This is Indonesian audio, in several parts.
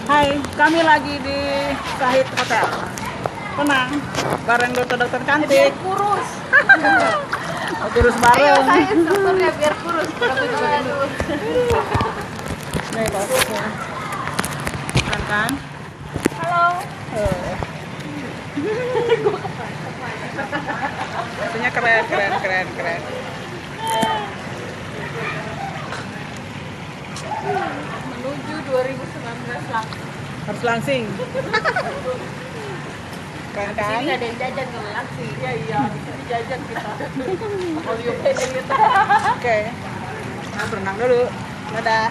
Hai, kami lagi di Sahid Hotel. Tenang, bareng dokter-dokter cantik. Biar kurus. Oh, kurus Ayo bareng. saya instrukturnya biar kurus. Aduh. Nih bosnya. Kan? Halo. Maksudnya keren. Menuju 2019 lah. Harus langsing. Keren kan? Sini ada yang jajan kalau langsing. Iya. Sini jajan kita. All you can eat. Oke. Nah, berenang dulu. Dadah.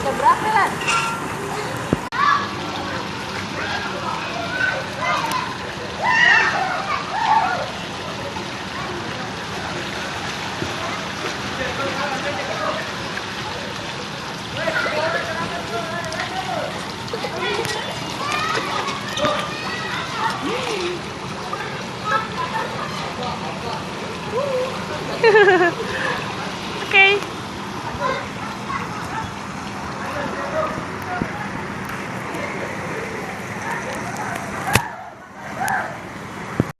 Jam berapa lah? Okay.